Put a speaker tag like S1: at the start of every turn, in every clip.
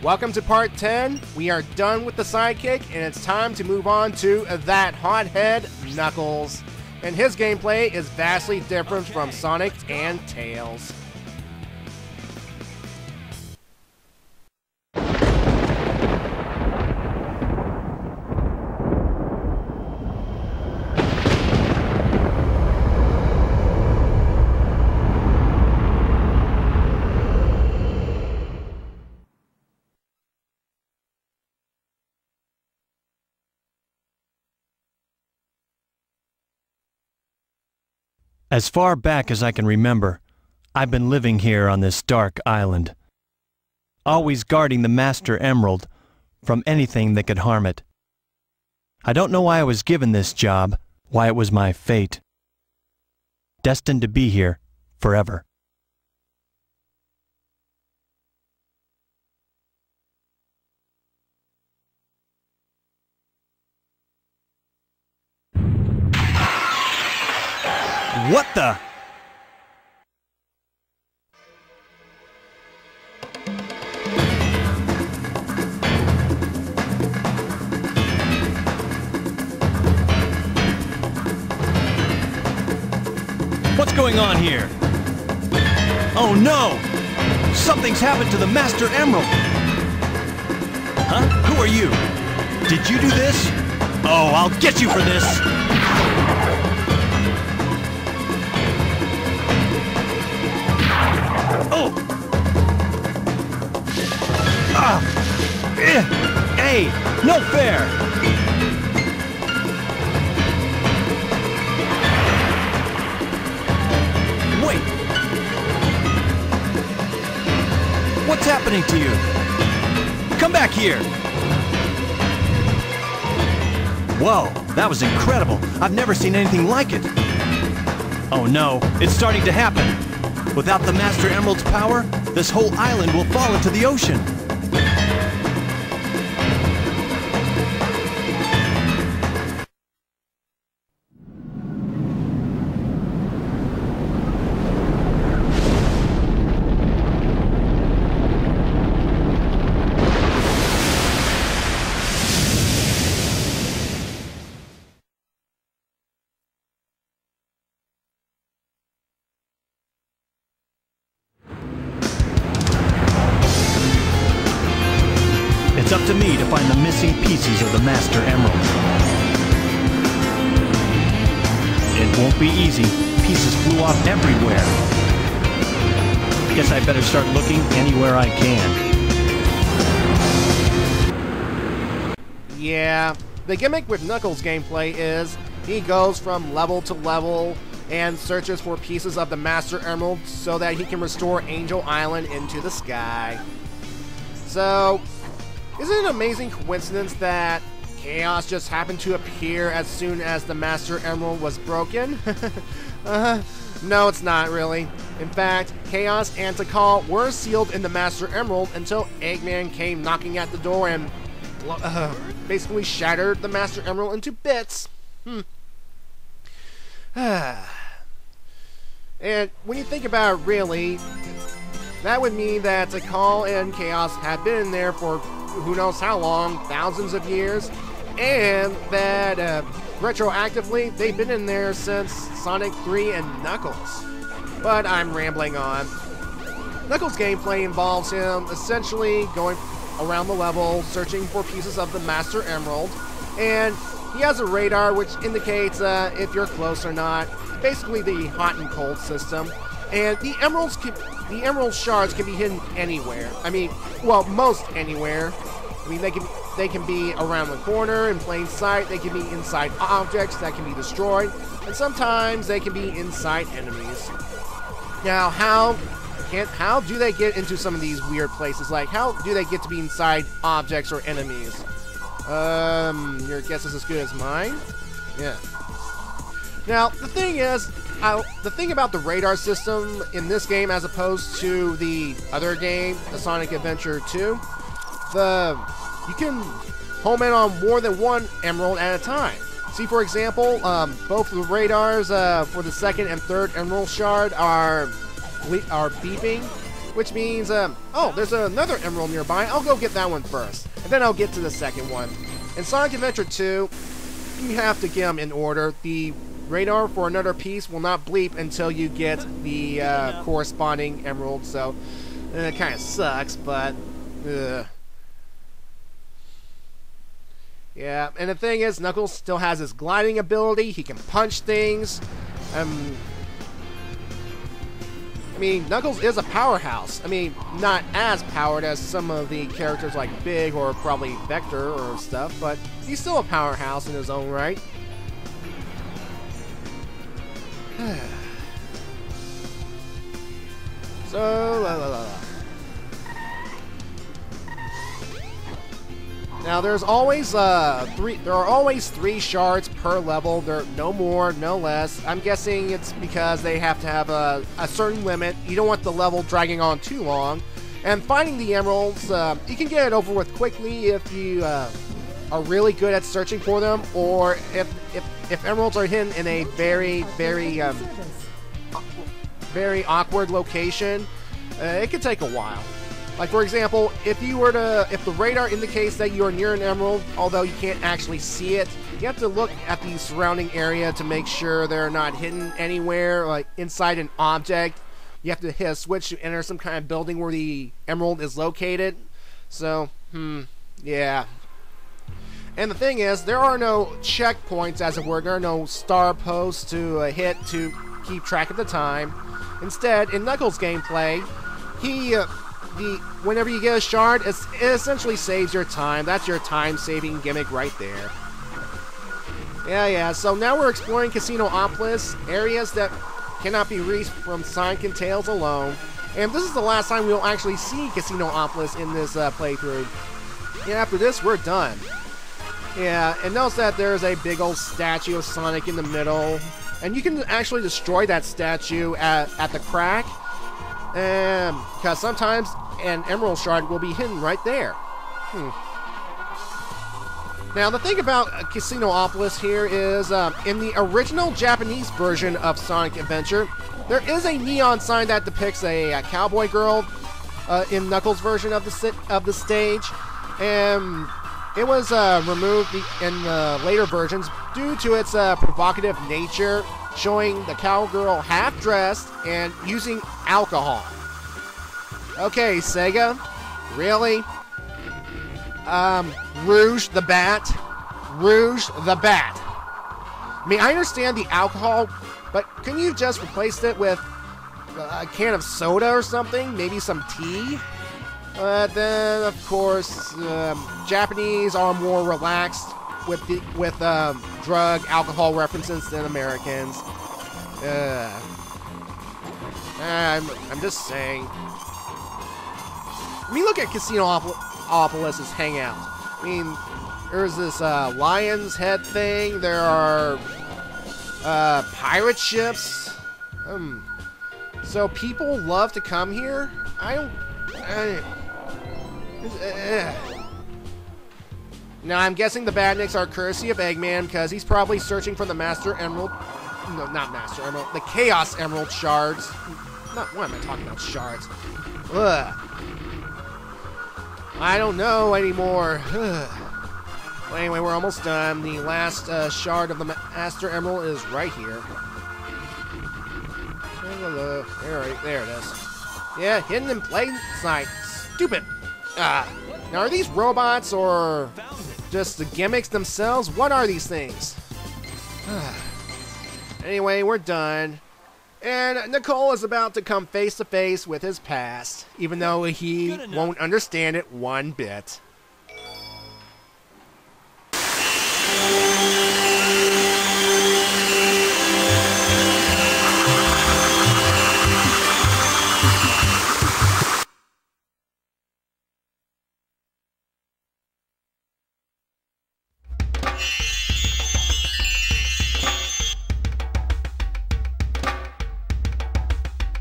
S1: Welcome to part 10. We are done with the sidekick, and it's time to move on to that hothead, Knuckles. And his gameplay is vastly different from Sonic and Tails.
S2: As far back as I can remember, I've been living here on this dark island, always guarding the Master Emerald from anything that could harm it. I don't know why I was given this job, why it was my fate. Destined to be here forever. What the? What's going on here? Oh no! Something's happened to the Master Emerald! Huh? Who are you? Did you do this? Oh, I'll get you for this! Oh! Ah! Hey! No fair! Wait! What's happening to you? Come back here! Whoa! That was incredible! I've never seen anything like it! Oh no! It's starting to happen! Without the Master Emerald's power, this whole island will fall into the ocean. It's up to me to find the missing pieces of the Master Emerald. It won't be easy. Pieces flew off everywhere. Guess I better start looking anywhere I can.
S1: Yeah, the gimmick with Knuckles' gameplay is he goes from level to level and searches for pieces of the Master Emerald so that he can restore Angel Island into the sky. So, isn't it an amazing coincidence that Chaos just happened to appear as soon as the Master Emerald was broken? No, it's not really. In fact, Chaos and Tikal were sealed in the Master Emerald until Eggman came knocking at the door and basically shattered the Master Emerald into bits. And when you think about it, really, that would mean that Tikal and Chaos had been in there for who knows how long, thousands of years, and that retroactively they've been in there since Sonic 3 and Knuckles. But I'm rambling on. Knuckles' gameplay involves him essentially going around the level, searching for pieces of the Master Emerald, and he has a radar which indicates if you're close or not, basically the hot and cold system. And the emerald shards can be hidden anywhere. I mean, well, most anywhere. I mean, they can be around the corner in plain sight. They can be inside objects that can be destroyed, and sometimes they can be inside enemies. Now, how do they get into some of these weird places? Like, how do they get to be inside objects or enemies? Your guess is as good as mine. Yeah. Now, the thing is, the thing about the radar system in this game as opposed to the other game, the Sonic Adventure 2, you can home in on more than one emerald at a time. See, for example, both the radars for the second and third emerald shard are beeping, which means, oh, there's another emerald nearby. I'll go get that one first, and then I'll get to the second one. In Sonic Adventure 2, you have to get them in order. The radar for another piece will not bleep until you get the corresponding emerald, so it kind of sucks, but yeah. And the thing is, Knuckles still has his gliding ability. He can punch things. I mean, Knuckles is a powerhouse. I mean, not as powered as some of the characters like Big or probably Vector or stuff, but he's still a powerhouse in his own right. So, Now, there's always there are always 3 shards per level. There no more, no less. I'm guessing it's because they have to have a certain limit. You don't want the level dragging on too long. And finding the emeralds, you can get it over with quickly if you are really good at searching for them, or if emeralds are hidden in a very awkward location, it could take a while. Like, for example, if the radar indicates that you are near an emerald, although you can't actually see it, you have to look at the surrounding area to make sure they're not hidden anywhere, like inside an object. You have to hit a switch to enter some kind of building where the emerald is located. So, yeah. And the thing is, there are no checkpoints, as it were. There are no star posts to hit to keep track of the time. Instead, in Knuckles' gameplay, whenever you get a shard, it essentially saves your time. That's your time-saving gimmick right there. Yeah, so now we're exploring Casinopolis, areas that cannot be reached from Sonic and Tails alone. And this is the last time we'll actually see Casinopolis in this playthrough. And after this, we're done. Yeah, and notice that there's a big old statue of Sonic in the middle. And you can actually destroy that statue at the crack. Because sometimes an emerald shard will be hidden right there. Now, the thing about Casinopolis here is, in the original Japanese version of Sonic Adventure, there is a neon sign that depicts a cowboy girl in Knuckles' version of the stage, and it was removed in the later versions due to its provocative nature, showing the cowgirl half-dressed and using alcohol. Okay, Sega, really? Rouge the Bat? Rouge the Bat. I mean, I understand the alcohol, but couldn't you just replace it with a can of soda or something? Maybe some tea? But then, of course, Japanese are more relaxed with drug, alcohol references than Americans. I'm just saying. I mean, look at Casinopolis' hangout. I mean, there's this lion's head thing. There are pirate ships. So people love to come here. Now, I'm guessing the badniks are courtesy of Eggman, because he's probably searching for the Master Emerald. No, not Master Emerald. The Chaos Emerald shards. Why am I talking about shards? Ugh. I don't know anymore. Well, anyway, we're almost done. The last shard of the Master Emerald is right here. There it is. Yeah, hidden in plain sight. Stupid. Now, are these robots or just the gimmicks themselves? What are these things? Anyway, we're done. And Nicole is about to come face to face with his past, even though he won't understand it one bit.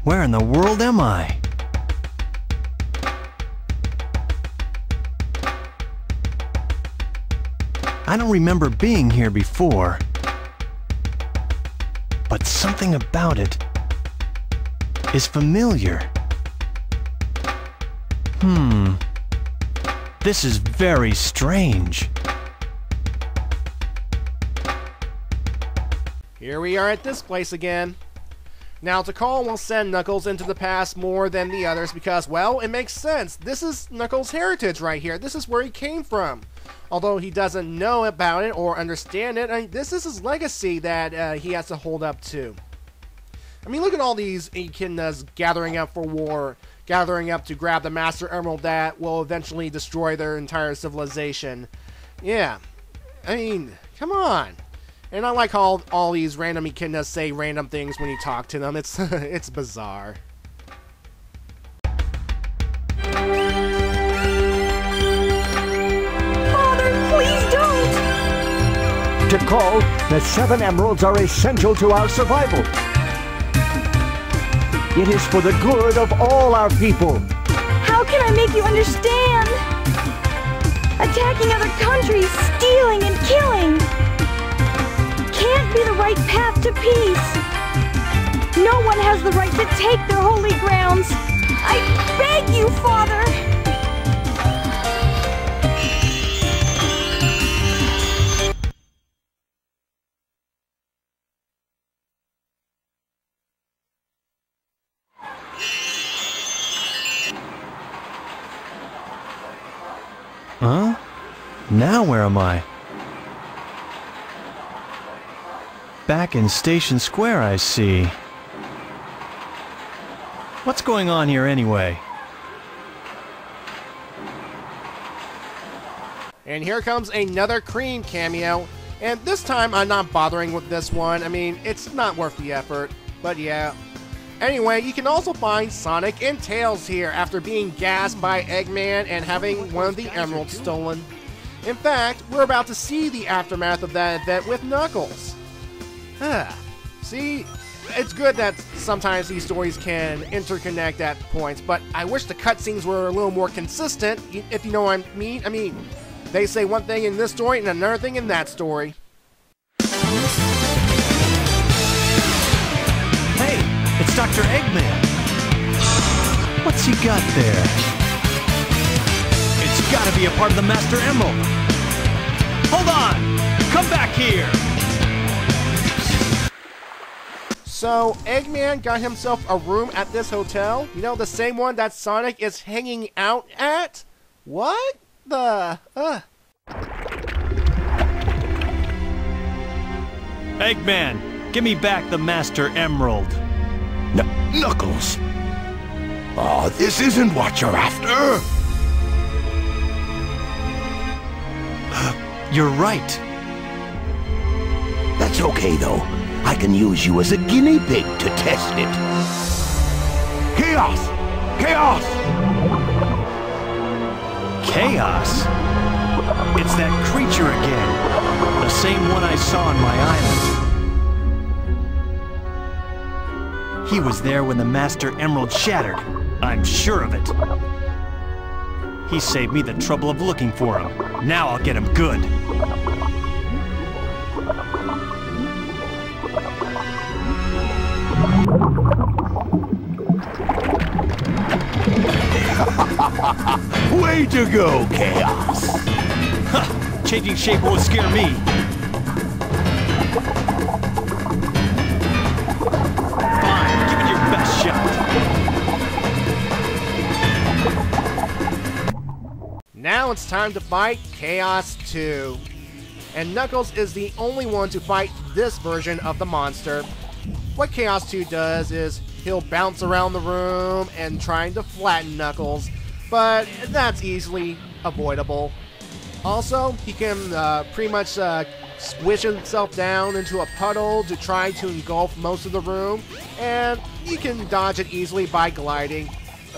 S2: Where in the world am I? I don't remember being here before, but something about it is familiar. This is very strange.
S1: Here we are at this place again. Now, Tikal will send Knuckles into the past more than the others because, well, it makes sense. This is Knuckles' heritage right here. This is where he came from. Although he doesn't know about it or understand it, this is his legacy that he has to hold up to. I mean, look at all these echidnas gathering up for war, gathering up to grab the Master Emerald that will eventually destroy their entire civilization. Yeah, I mean, come on. And I like how all these random echidnas say random things when you talk to them. It's it's bizarre.
S3: Father, please don't!
S4: Tikal, the 7 emeralds are essential to our survival. It is for the good of all our people.
S3: How can I make you understand? Attacking other countries, stealing and killing can't be the right path to peace. No one has the right to take their holy grounds. I beg you, Father!
S2: Huh? Now where am I? Back in Station Square, I see. What's going on here anyway?
S1: And here comes another Cream cameo. And this time I'm not bothering with this one. I mean, it's not worth the effort. But yeah. Anyway, you can also find Sonic and Tails here after being gassed by Eggman and having one of the emeralds stolen. In fact, we're about to see the aftermath of that event with Knuckles. See, it's good that sometimes these stories can interconnect at points, but I wish the cutscenes were a little more consistent, if you know what I mean. I mean, they say one thing in this story and another thing in that story.
S2: Hey, it's Dr. Eggman. What's he got there? It's gotta be a part of the Master Emerald. Hold on! Come back here!
S1: So, Eggman got himself a room at this hotel? You know, the same one that Sonic is hanging out at? What the...
S2: Eggman, give me back the Master Emerald.
S5: Knuckles! Oh, this isn't what you're after!
S2: You're right.
S5: That's okay, though. I can use you as a guinea pig to test it. Chaos! Chaos!
S2: Chaos? It's that creature again. The same one I saw on my island. He was there when the Master Emerald shattered. I'm sure of it. He saved me the trouble of looking for him. Now I'll get him good.
S5: Way to go, Chaos!
S2: Ha! Changing shape won't scare me. Fine, give it your best shot.
S1: Now it's time to fight Chaos 2. And Knuckles is the only one to fight this version of the monster. What Chaos 2 does is he'll bounce around the room and trying to flatten Knuckles, but that's easily avoidable. Also, he can pretty much squish himself down into a puddle to try to engulf most of the room, and you can dodge it easily by gliding.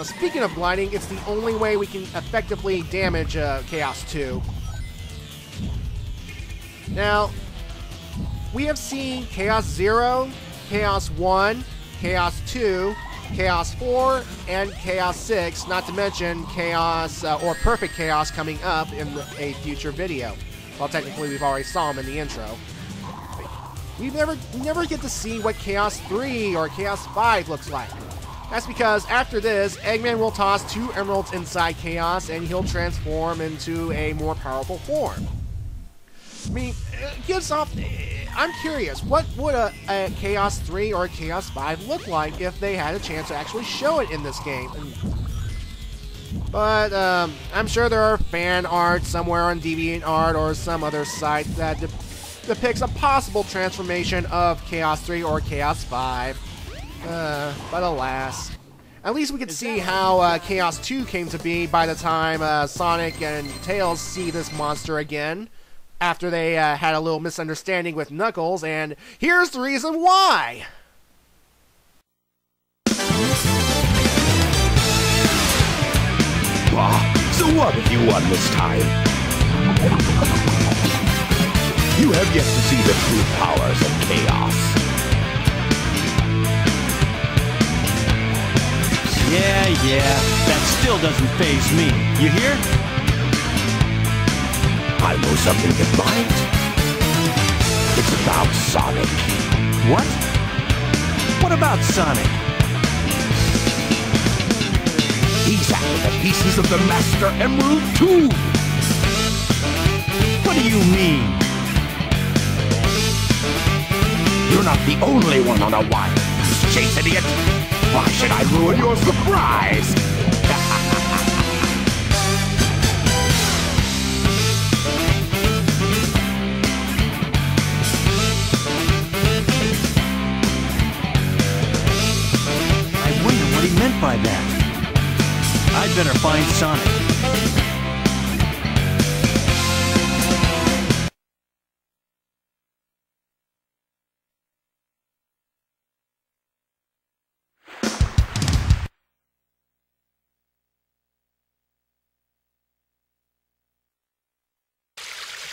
S1: Speaking of gliding, it's the only way we can effectively damage Chaos 2. Now, we have seen Chaos 0, Chaos 1, Chaos 2, Chaos 4, and Chaos 6, not to mention Chaos, or Perfect Chaos coming up in a future video. Well, technically we've already saw him in the intro. We never get to see what Chaos 3 or Chaos 5 looks like. That's because after this, Eggman will toss 2 emeralds inside Chaos and he'll transform into a more powerful form. I mean, it gives off... I'm curious, what would a Chaos 3 or a Chaos 5 look like if they had a chance to actually show it in this game? But I'm sure there are fan art somewhere on DeviantArt or some other site that depicts a possible transformation of Chaos 3 or Chaos 5. But alas. At least we could see how Chaos 2 came to be by the time Sonic and Tails see this monster again, after they had a little misunderstanding with Knuckles, and here's the reason why!
S5: So what have you won this time? You have yet to see the true powers of Chaos.
S2: Yeah, that still doesn't faze me. You hear?
S5: I know something that might. It's about Sonic.
S2: What? What about Sonic?
S5: He's after the pieces of the Master Emerald too!
S2: What do you mean?
S5: You're not the only one on a wild goose chase, idiot! Why should I ruin your surprise?
S2: I wonder what he meant by that. I'd better find Sonic.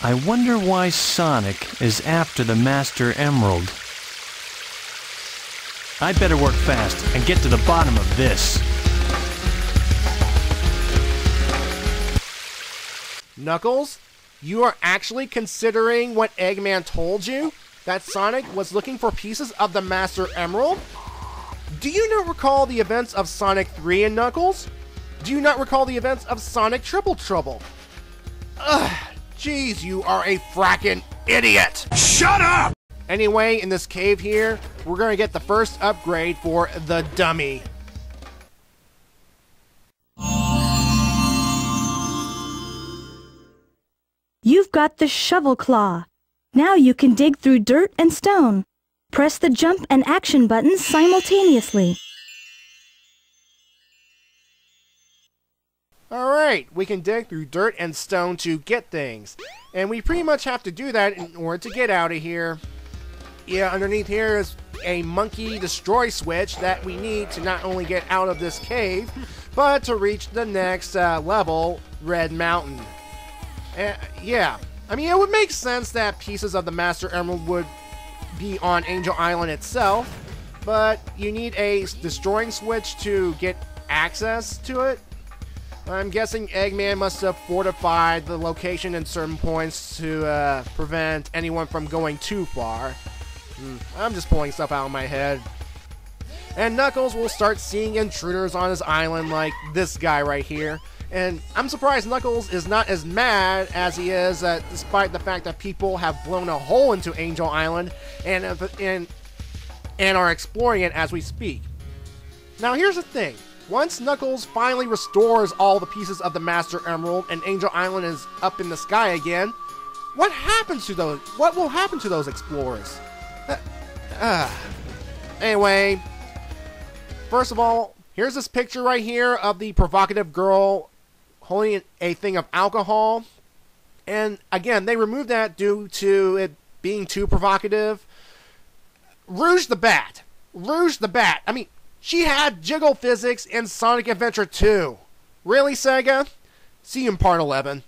S2: I wonder why Sonic is after the Master Emerald. I'd better work fast and get to the bottom of this.
S1: Knuckles, you are actually considering what Eggman told you? That Sonic was looking for pieces of the Master Emerald? Do you not recall the events of Sonic 3 and Knuckles? Do you not recall the events of Sonic Triple Trouble? Ugh, jeez, you are a frackin' idiot!
S5: Shut up!
S1: Anyway, in this cave here, we're gonna get the first upgrade for the dummy.
S3: You've got the shovel claw. Now you can dig through dirt and stone. Press the jump and action buttons simultaneously.
S1: Alright, we can dig through dirt and stone to get things. And we pretty much have to do that in order to get out of here. Yeah, underneath here is a monkey destroy switch that we need to not only get out of this cave, but to reach the next level, Red Mountain. Yeah, I mean, it would make sense that pieces of the Master Emerald would be on Angel Island itself, but you need a destroying switch to get access to it. I'm guessing Eggman must have fortified the location in certain points to prevent anyone from going too far. I'm just pulling stuff out of my head. And Knuckles will start seeing intruders on his island like this guy right here. And I'm surprised Knuckles is not as mad as he is, despite the fact that people have blown a hole into Angel Island and are exploring it as we speak. Now here's the thing. Once Knuckles finally restores all the pieces of the Master Emerald and Angel Island is up in the sky again, what happens to those? What will happen to those explorers? Anyway, first of all, here's this picture right here of the provocative girl holding a thing of alcohol. And again, they removed that due to it being too provocative. Rouge the Bat. Rouge the Bat. I mean, she had jiggle physics in Sonic Adventure 2. Really, Sega? See you in Part 11.